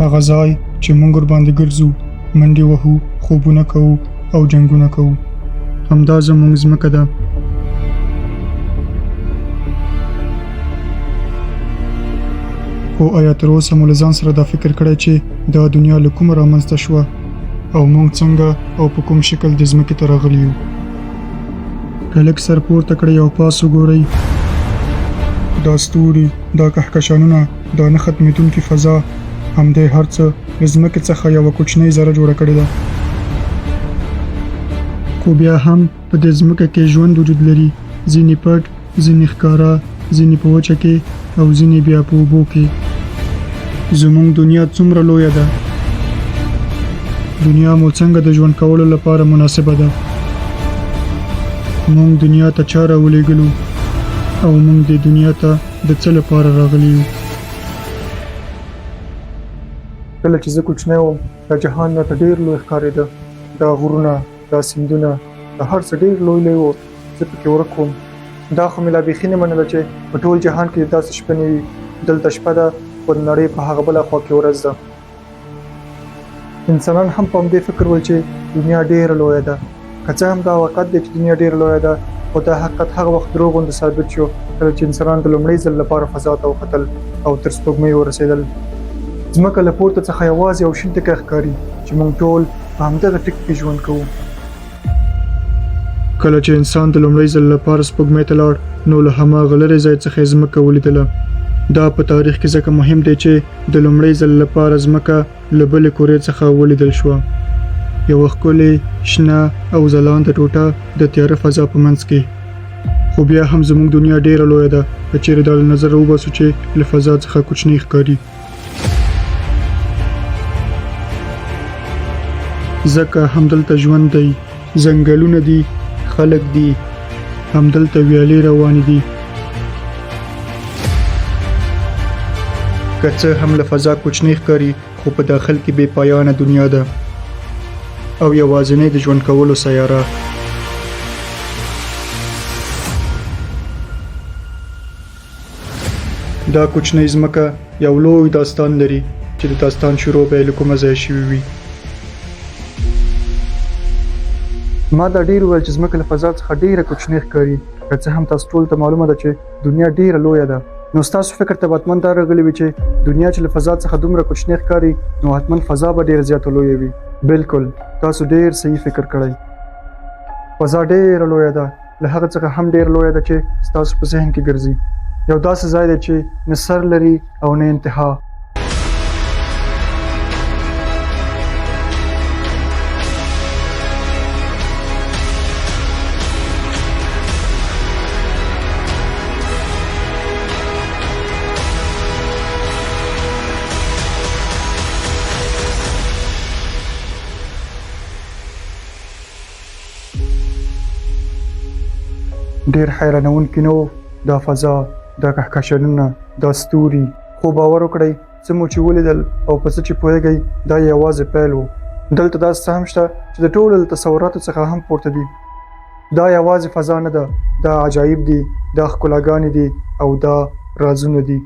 هغه ځای چې موږ ورباندې ګرځو، منډې وهو، خوبونه کوو او جنګونه کوو. همدا زموږ ځمکه ده. خو آیا تر اوسه مو له ځان سره دا فکر کړی چې دا دنیا له کومه رامنځته شوه او موږ څنګه او په کوم شکل د ځمکې ته راغلي یو؟ که لږ سر پورته کړئ او پاس وګورئ، دا ستوري، دا کهکشانونه، دا نه ختمېدونکې فضا، همدې هر څه له ځمکې څخه یوه کوچنۍ ذره جوړه کړې ده. خو بیا هم په دې ځمکه کې ژوند وجود لري، ځینې پټ، ځینې ښکاره، ځینې په وچه کې او ځینې بیا په اوبو کې. زموږ دنیا څومره لویه ده؟ دنیا مو څنګه د ژوند کولو لپاره مناسبه ده؟ موږ دنیا ته چا راولېږلو او موږ دې دنیا ته د څه لپاره راغلي یو؟ کله چې زه کوچنی وم، دا جهان راته ډېر لوی ښکارېده. دا غرونه، دا سیندونه، دا هر څه ډېر لوی لوی وو. زه پکې ورک وم. دا خو مې لا بیخي نه منله چې په ټول جهان کې داسې شپه نه وي. دلته شپه ده، خو د نړۍ په هغه بله خوا کې ورځ ده. انسانان هم په همدې فکر ول چې دنیا ډېره لویه ده. که څه هم دا حقیقت دی چې دنیا ډېره لویه ده، خو دا حقیقت هغه وخت دروغ غوندې ثابت شو کله چې انسانان د لومړي ځل لپاره فضا ته وختل او تر سپوږمۍ ورسېدل. ځمکه له پورته څخه یوازې یو شین ټکی ښکاري چې موږ ټول په همدغه ټکي کې ژوند کوو. کله چې انسان د لومړي ځل لپاره سپوږمۍ ته لاړ، نو له هماغه لرې ځای څخه یې ځمکه ولیدله. دا په تاریخ کې ځکه مهم دی چې د لومړي ځل لپاره ځمکه له بلې کورې څخه ولیدل شوه. یوه ښکلې، شنه او ځلانده ټوټه د تیاره فضا په منځ کې. خو بیا هم زموږ دنیا ډېره لویه ده، که چیرې دا له نظره وباسو چې له فضا څخه کوچنۍ ښکاري. ځکه همدلته ژوند دی، ځنګلونه دي، خلک دي، همدلته ویالې روانې دي. که څه هم له فضا کوچنۍ ښکاري، خو په داخل کې بې پایانه دنیا ده او یوازینۍ د ژوند کولو سیاره. دا کوچنۍ ځمکه یو لوی داستان لري چې د داستان شروع به له کومه ځای شوې وي. ما دا ډېر وویل چې ځمکه له فضا څخه ډېره کوچنۍ ښکاري. که څه هم تاسو ټولو ته معلومه ده چې دنیا ډېره لویه ده، نو ستاسو فکر ته به حتمن دا راغلی وي چې دنیا چې له فضا څخه دومره کوچنۍ ښکاري، نو حتمن فضا به ډېره زیاته لویه وي. بالکل، تاسو ډېر صحیح فکر کړی. فضا ډېره لویه ده، له هغه څخه هم ډېره لویه ده چې ستاسو په ذهن کې ګرځي. یو داسې ځای دی چې نه سر لري او نه انتها. ډېر حیرانونکي نو دا فضا، دا کهکشانونه، دا ستوري. خو باور وکړئ، څه مو چې ولیدل او په څه چې پوهیږئ، دا یوازې پیل و. دلته داسې څه هم شته چې د ټولو تصوراتو څخه هم پورته دي. دا یوازې فضا نه ده، دا عجایب دي، دا ښکلاګانې دي او دا رازونه دي.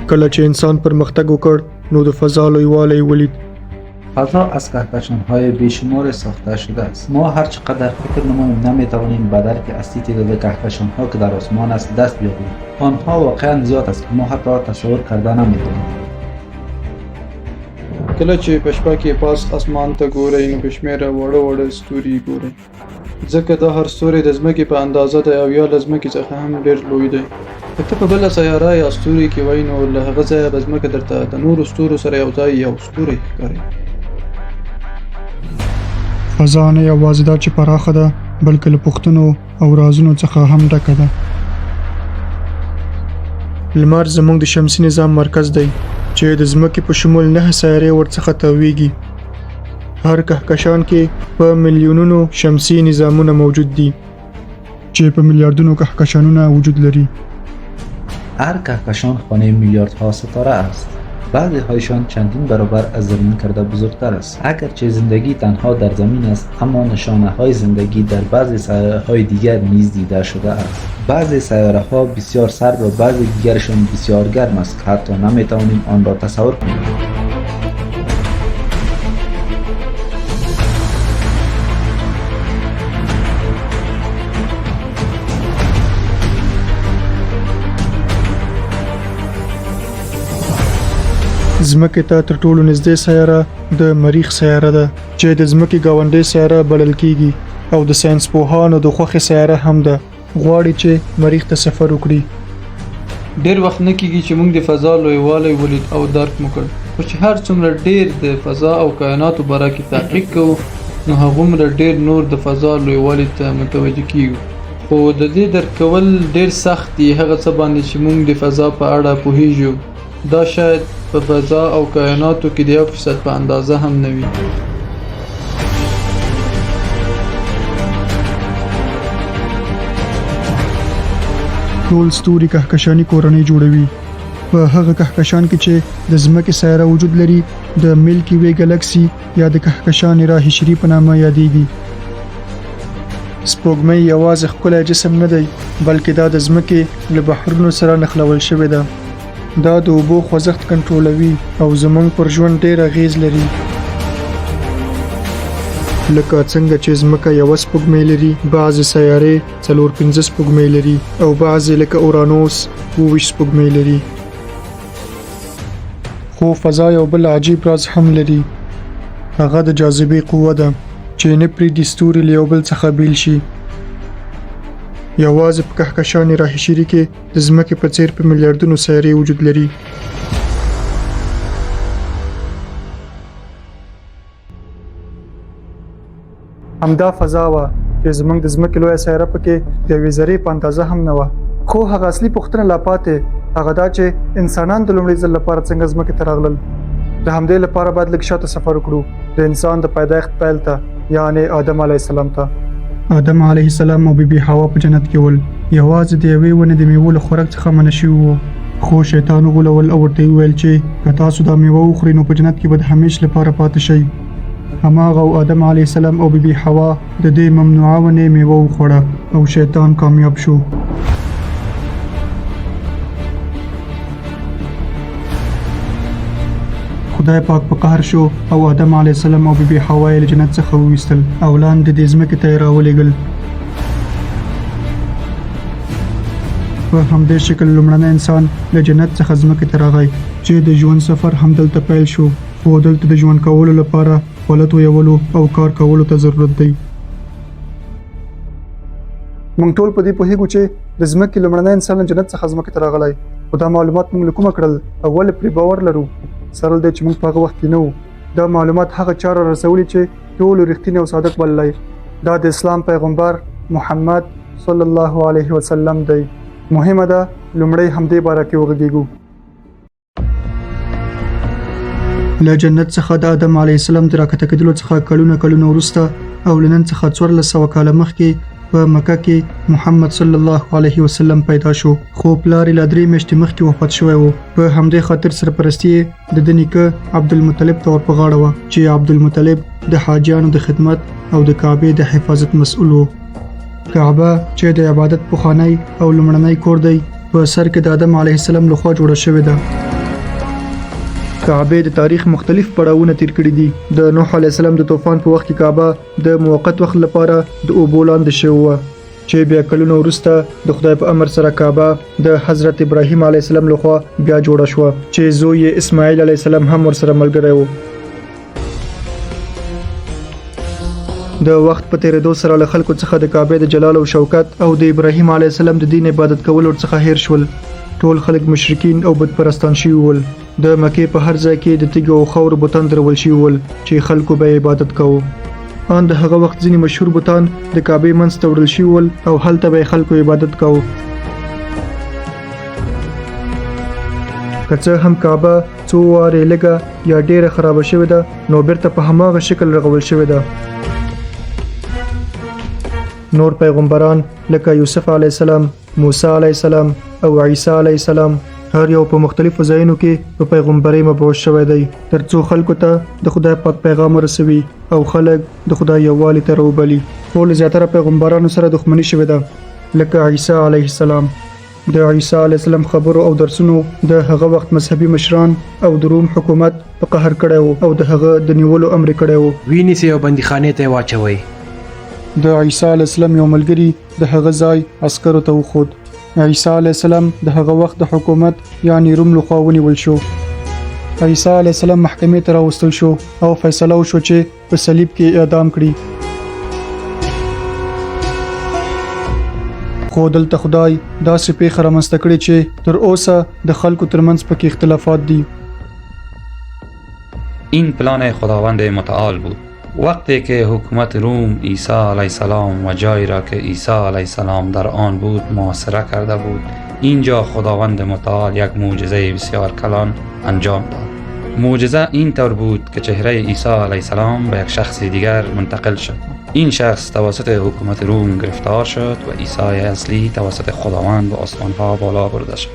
کله چې انسان پرمختګ وکړ، نو د فضا لویوالی ولید. فضا از کهکشان‌های بیشمار ساخته شده است. ما هر چقدر فکر نماییم نمیتوانیم به درک اصلی تعداد کهکشان‌ها که در آسمان است دست بیابیم. آنها واقعا زیاد است که ما حتی تصور کرده نمیتوانیم. کله چې په شپه کې پاس اسمان ته ګورئ، نو په شمېره وړه وړه ستوري ګورئ. ځکه دا هر ستوری د ځمکې په اندازه دی او یا له ځمکې څخه هم ډېر لوی دی. که ته په بله سیاره یا ستوري کې وای، نو له هغه ځایه به ځمکه درته د نورو ستورو سره یو ځای یو ستوری ښکاري. فضا نه یوازې دا چې پراخه ده، بلکې له پوښتنو او رازونو څخه هم ډکه ده. لمر زموږ د شمسي نظام مرکز دی چې د ځمکې په شمول 9 سیارې ورڅخه تاویږي. هر کهکشان کې په میلیونونو شمسي نظامونه موجود دي چې په میلیاردونو کهکشانونه وجود لري. هر کهکشان خانه میلیاردها ستاره است. بعضی هایشان چندین برابر از زمین کرده بزرگتر است. اگرچه زندگی تنها در زمین است، اما نشانه های زندگی در بعضی سیاره های دیگر نیز دیده شده است. بعضی سیاره ها بسیار سرد و بعضی دیگرشان بسیار گرم است که حتی نمیتوانیم آن را تصور کنیم. ځمکې ته تر ټولو نږدې سیاره د مریخ سیاره ده چې د ځمکې ګاونډۍ سیاره بلل کیږي او د ساينس پوهانو د خوښې سیاره هم ده. غواړي چې مریخ ته سفر وکړي. ډیر وخت نه کیږي چې موږ د فضا لویوالی ولید او درک مو کړ، خو چې هر څومره ډیر د فضا او کائناتو باره کې تحقیق کوو نو هغومره ډیر نور د فضا لویوالي ته متوجه کیږو. خو د دې درک کول ډیر سخت دي هغه څه باندې چې موږ د فضا په اړه پوهیږو. دا شاید په فضا او کائناتو کې د 1% په اندازه هم نه وي. ټول ستوري کهکشاني کورنۍ جوړوي. په هغه کهکشان کې چې د ځمکې سیاره وجود لري د ملکی وی ګالاکسي یا د کهکشان راهي شری په نامه یادېږي. سپوږمۍ یوازې ښکلی جسم نه دی، بلکې دا د ځمکې له بحرونو سره نښلول شوې ده. دا د اوبو خوځښت کنټرولوي او زموږ پر ژوند ډېر اغیز لري. لکه څنګه چې ځمکه یوه سپوږمۍ لري، بعضې سیارې 4-5 سپوږمۍ لري او بعضې لکه اورانوس 20 سپوږمۍ لري. خو فضا یو بل عجیب راز هم لري. هغه د جاذبې قوه ده چې نه پرېږدي ستوري له یو بل څخه بیل شي. یوازې په کهکشان راهي شری کې د ځمکې په څیر په میلیارډونو سیارې وجود لري. همدا فضا وه چې زموږ د ځمکې لویه سیاره پکې د یوې ذرې په اندازه هم نه وه. خو هغه اصلي پوښتنه لا پاتې هغه دا چې انسانان د لومړي ځل لپاره څنګه ځمکې ته راغلل. د همدې لپاره باید لږ شاته سفر وکړو د انسان د پیدایښت پیل ته، یعنې آدم علیه السلام ته. آدم علیه السلام او بیبي حوا په جنت کې ول. یوازې د یوې ونې د میوو له خوراک څخه منع شوي وو، خو شیطان وغولول او ورته وویل چې که تاسو دا میوه وخورئ نو په جنت کې به د همیش لپاره پاتې شئ. هماغه او آدم علیه السلام او بیبي حوا د دې ممنوعه ونې میوه وخوړه او شیطان کامیاب شو. خدای پاک په قهر شو او آدم علیه السلام او بیبي حوا یې له جنت څخه وویستل او لاندې د ځمکې ته یې راولېږل. په همدې شکل لومړنی انسان له جنت څخه ځمکې ته راغی چې د ژوند سفر همدلته پیل شو. خو دلته د ژوند کولو لپاره خولت ویولو او کار کولو ته ضرورت دی. موږ ټول په دې پوهیږو چې د ځمکې لومړنی انسان له جنت څخه ځمکې ته راغلی، خو دا معلومات موږ له کومه کړل او ولې پرې باور لرو؟ سره دی چې موږ په هغه وخت کې نه وو. دا معلومات هغه چا را رسولي چې ټولو رښتینی او صادق بللی. دا د اسلام پیغمبر محمد صلی الله علیه وسلم دی. مهمه ده لومړی همدې باره کې وغږیږو. له جنت څخه د آدم علیه السلام د راکته کېدلو څخه کلونه وروسته او له نن څخه 1400 کاله مخکې په مکه کې محمد صلی الله علیه وسلم پیدا شو. خو پلار یې له 3 میاشتې مخکې وفات شوی و. په همدې خاطر سرپرستی یې د ده نیکه عبدالمطلب ته ور په غاړه وه چې عبدالمطلب د حاجیانو د خدمت او د کعبې د حفاظت مسؤل و. کعبه چې د عبادت پخوانی او لومړنی کور دی په سر کې د آدم علیه السلام لخوا جوړه شوې ده. کعبه د تاریخ مختلف پړاوونه تیر کړي دي. د نوح علیه السلام د طوفان په وخت کې کعبه د موقت وخت لپاره د اوبو لاندې شوې وه چې بیا کلونه وروسته د خدای په امر سره کعبه د حضرت ابراهیم علیه السلام لخوا بیا جوړه شوه چې زوی یې اسماعیل علیه السلام هم ورسره ملګری و. د وخت په تیریدو سره له خلکو څخه د کعبه د جلال او شوکت او د ابراهیم علیه السلام د دین عبادت کولو څخه هیر شول. ټول خلک مشرکین او بت پرستان شوي ول. د مکې په هر ځای کې د تیږو او خاورو بوتان درول شوي ول چې خلکو به عبادت کوو. ان د هغه وخت ځینې مشهور بوتان د کعبې منځ ته وړل شوي ول او هلته به خلکو عبادت کوو. که څه هم کعبه څو وارې لږه یا ډیره خرابه شوې ده نو بیرته په هماغه شکل رغول شوې ده. نور پیغمبران لکه یوسف علیه السلام، موسی علیه السلام او عیسی علیه السلام هر یو په مختلفو ځایونو کې په پیغمبري مبعوث شوی دی ترڅو خلکو ته د خدای پاک پیغام ورسوي او خلک د خدای یووالي ته راوبلي. خو له زیاتره پیغمبرانو سره دښمني شوې ده لکه عیسی علیه السلام. د عیسی علیه السلام خبرو او درسونو د هغه وخت مذهبي مشران او د روم حکومت په قهر کړی او د هغه د نیولو امر کړی و. وینې یو بندیخانې ته واچوي. د عیسی علیه السلام یو ملګری د هغه ځای عسکرو ته وخود. عیسی علیه السلام د هغه وخت د حکومت یعنی روم لخوا ونیول شو. عیسی علیه السلام محکمې ته راوستل شو او فیصله وشو چې په صلیب کې اعدام کړي. خو دلته خدای داسې پیښه رامنځته کړې چې تر اوسه د خلکو ترمنځ پکې اختلافات دي. این پلان خداوند متعال بود. وقتی که حکومت روم عیسی علیه السلام و جایی را که عیسی علیه السلام در آن بود محاصره کرده بود، اینجا خداوند متعال یک معجزه بسیار کلان انجام داد. معجزه این طور بود که چهره عیسی علیه السلام به یک شخص دیگر منتقل شد. این شخص توسط حکومت روم گرفتار شد و عیسی اصلی توسط خداوند به آسمان‌ها بالا برده شد.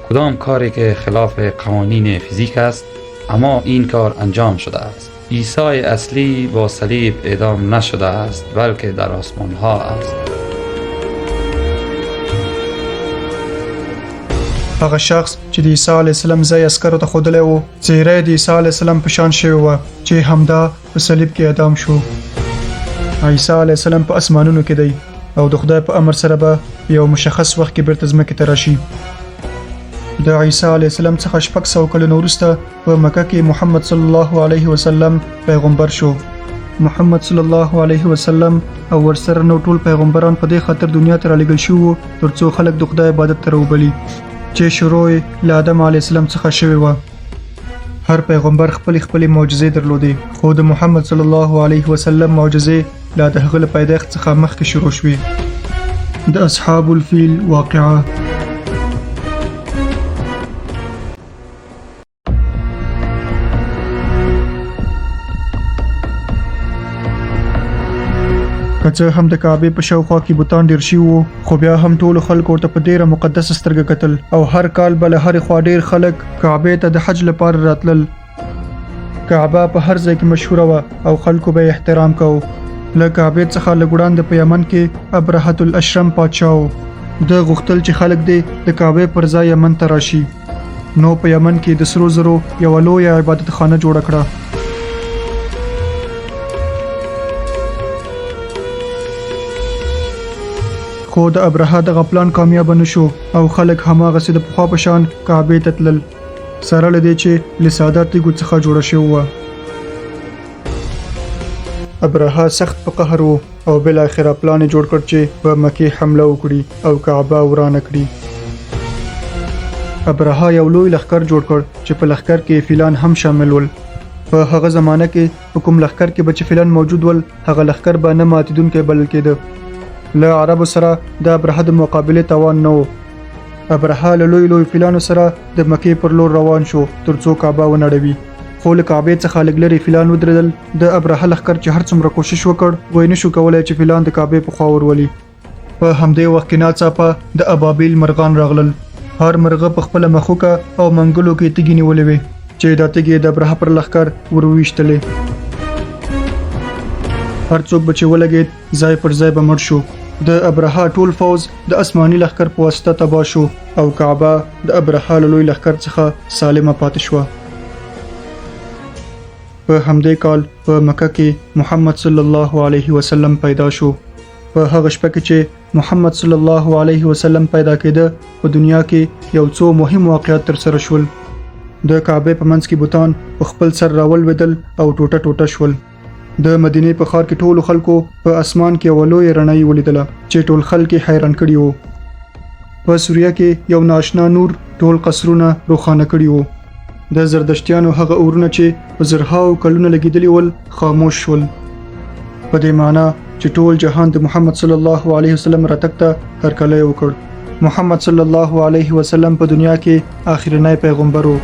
کدام کاری که خلاف قوانین فیزیک است، اما این کار انجام شده است. عیسی اصلی با صلیب اعدام نشده است بلکه در آسمان ها است. هغه شخص چې د عیسی علیه السلام ځای عسکرو ته ښودلی و څیره د عیسی علیه السلام په شان شوې وه چې همدا په صلیب کې اعدام شو. عیسی علیه السلام په اسمانونو کې دی او د خدای په امر سره به یو مشخص وخت کې بیرته ځمکې ته راشي. د عیسی علیه السلام څخه 600 کلونه وروسته په مکه کې محمد صلی الله علیه وسلم پیغمبر شو. محمد صلی الله علیه وسلم او ورسره نو ټول پیغمبران په دې خاطر دنیا ته رالېږل شوي ترڅو خلک د خدای عبادت ته راوبلي چې شروع یې له آدم علیه السلام څخه شوې وه. هر پیغمبر خپلې معجزې درلودې خو د محمد صلی الله علیه وسلم معجزې لا د هغه له پیدایښت څخه مخکې شروع شوې. د اصحاب الفیل واقعه. که څه هم د کعبې په شاوخوا کې بوتان ډیر شي وو خو بیا هم ټولو خلکو ورته په ډیره مقدسه سترګه کتل او هر کال به له هرې خوا ډیر خلک کعبې ته د حج لپاره راتلل. کعبه په هر ځای کې مشهوره وه او خلکو به احترام کوو. له کعبې څخه لږ وړاندې په یمن کې ابرهة الاشرم پادشاه و. د غوښتل چې خلک دې د کعبې پر ځای یمن ته راشي. نو په یمن کې د سرو زرو یوه لویه عبادت خانه جوړه کړه. خو د ابرهه دغه پلان کامیاب نه شو او خلک هماغسې د پخوا په شان کعبې ته تلل سره له دې چې له ساده تیږو څخه جوړه شوې وه. ابرهه سخت په قهر و او بالاخره پلان یې جوړ کړ چې په مکې حمله وکړي او کعبه ورانه کړي. ابرهه یو لوی لښکر جوړ کړ چې په لښکر کې فیلان هم شامل ول. په هغه زمانه کې په کوم لښکر کې به چې فیلان موجود ول هغه لښکر به نه ماتیدونکی بلل کېده. له عربو سره د ابرهه د مقابلې توان نه و. ابرهه له لوی فیلانو سره د مکې پر لور روان شو ترڅو کعبه ونړوي. خو له کعبې څخه لږ لرې فیلان ودرېدل. د ابرهه لښکر چې هر څومره کوشش وکړ وایي نشو کولی چې فیلان د کعبې په خوا ورولي. په همدې وخت کې ناڅاپه د ابابیل مرغان راغلل. هر مرغه په خپله مخوکه او منګلو کې تیږې نیولې وې چې دا تیږې د ابرهه پر لښکر ورویشتلې. هر څوک به چې ولګېد ځای پر ځای به مړ شو. د ابرهه ټول فوز د اسماني لښکر په واسطه تباه شو او کعبه د ابرهه له لوی لښکر څخه سالمه پاتې شوه. په همدې کال په مکه کې محمد صلی الله علیه وسلم پیدا شو. په هغه شپه کې چې محمد صلی الله علیه وسلم پیدا کېده په دنیا کې یو څو مهم واقعات ترسره شول. د کعبې په منځ کې بوتان په خپل سر راولوېدل او ټوټه شول. د مدینې په ښار کې ټولو خلکو په اسمان کې یوه لویه رڼایي ولیدله چې ټول خلک یې حیران کړي وو. په سوریه کې یو ناشنا نور ټول قصرونه روښانه کړي وو. د زردشتیانو هغه اورونه چې په زرهاو کلونه لګېدلي ول خاموش شول. په دې معنی چې ټول جهان د محمد صلی الله علیه وسلم راتګ ته هرکلی وکړ. محمد صلی الله علیه وسلم په دنیا کې آخرنی پیغمبر و.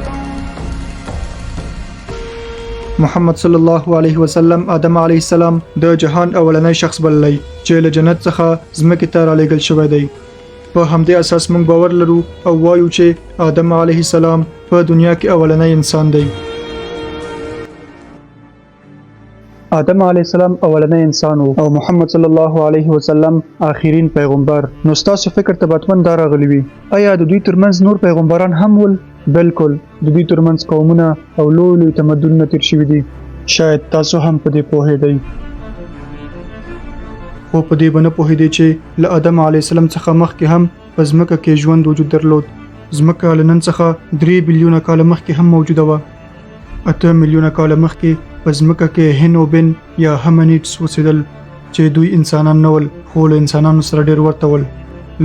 محمد صلی الله علیه وسلم آدم علیه السلام د جهان اولنی شخص بللی چې له جنت څخه ځمکې ته رالېږل شوی دی. په همدې اساس موږ باور لرو او وایو چې آدم علیه السلام په دنیا کې اولنی انسان دی. آدم علیه السلام اولنی انسان او محمد صلی الله علیه وسلم آخرین پیغمبر. نو ستاسو فکر ته باتمن دا راغلی وي آیا د دوی ترمنځ نور پیغمبران هم ول؟ بالکل، د دوی ترمنځ قومونه او لوی لوی تمدنونه تیر شوي دي. شاید تاسو هم په دې پوهیدئ، خو په دې به نه پوهیدئ چې له آدم علیه السلام څخه مخکې هم په ځمکه کې ژوند وجود درلود. ځمکه له نن څخه 3 بلیونه کاله مخکې هم موجوده وه. 8 میلیونه کاله مخکې په ځمکه کې هینوبن یا همنیټس اوسېدل چې دوی انسانان نه ول خو له انسانانو سره ډېر ورته ول.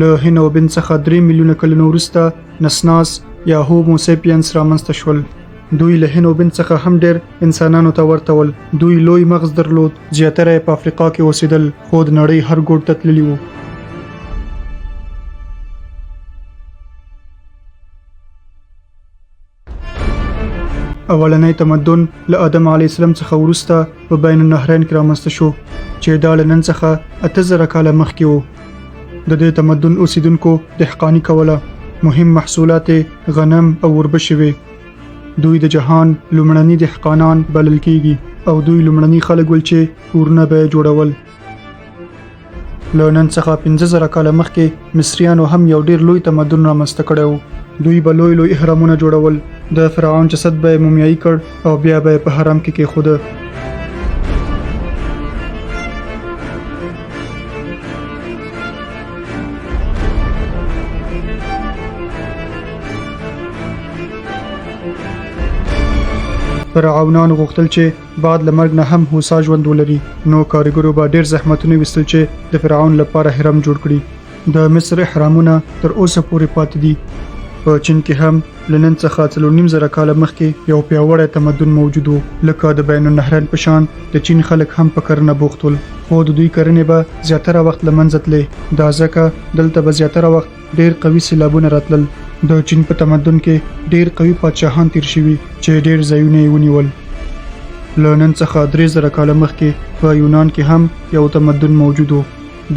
له هینوبن څخه 3 میلیونه کلونو وروسته نسناس یا هومو سیپینس رامنځته شول. دوی له هینوبن څخه هم ډېر انسانانو ته ورته ول. دوی لوی مغز درلود، زیاتره یې په افریقا کې اوسېدل خو د نړۍ هر ګوټ ته تللي وو. اولنی تمدن له آدم علیه السلام څخه وروسته په بین النهرین کې رامنځته شو چې دا له نن څخه 8000 کاله مخکې و. د دې تمدن اوسیدونکو دهقاني کوله، مهم محصولات غنم او وربشې وې. دوی د جهان لومړني دهقانان بلل کیږي او دوی لومړني خلک ول چې کورونه به جوړول. له نن څخه 15000 کاله مخکې مصریانو هم یو ډیر لوی تمدن رامنځته کړی و. دوی به لوی لوی اهرامونه جوړول، د فرعون جسد به مومیایي کړ او بیا به په حرم کې کېښوده. فرعونانو غوښتل چې بعد له مرګ نه هم هوسا ژوند ولري، نو کارګرو به ډېر زحمتونه ویستل چې د فرعون لپاره حرم جوړ کړي. د مصر اهرامونه تر اوسه پورې پاتې دي. په چین کې هم له نن څخه 4.5 کاله مخکې یو پیاوړی تمدن موجود و. لکه د بین النهرین په شان د چین خلک هم په کرنه بوخت ول، خو د دوی کرنې به زیاتره وخت له منځه تلې. دا ځکه دلته به زیاتره وخت ډېر قوي سیلابونه راتلل. د چین په تمدن کې ډېر قوي پادشاهان تیر شوي چې ډېر ځایونه یې ونیول. له نن څخه 3000 کاله مخکې په یونان کې هم یو تمدن موجود و.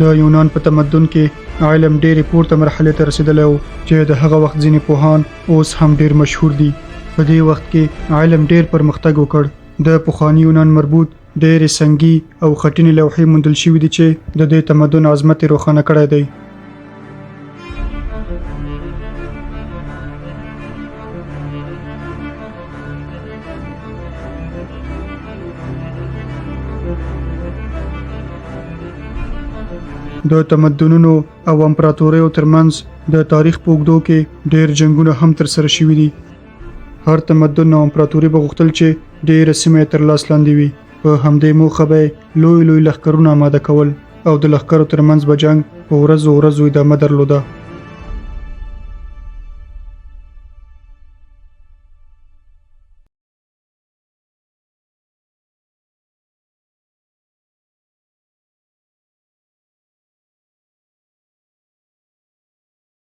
د یونان په تمدن کې علم ډېرې پورته مرحلې ته رسېدلی و چې د هغه وخت ځینې پوهان اوس هم ډېر مشهور دي. په دې وخت کې علم ډېر پرمختګ وکړ. د پخواني یونان مربوط ډېرې سنګي او خټینې لوحې موندل شوي دي چې د دې تمدن عظمت یې روښانه کړی دی. د تمدنونو او امپراتوریو ترمنځ د تاریخ په اوږدو کې ډېر جنګونه هم ترسره شوي دي. هر تمدن او امپراتوري به غوښتل چې ډېرې سیمې تر لاس لاندې وي. په همدې موخه به لوی لوی لښکرونه آماده کول او د لښکرو ترمنځ به جنګ په ورځو ادامه درلوده.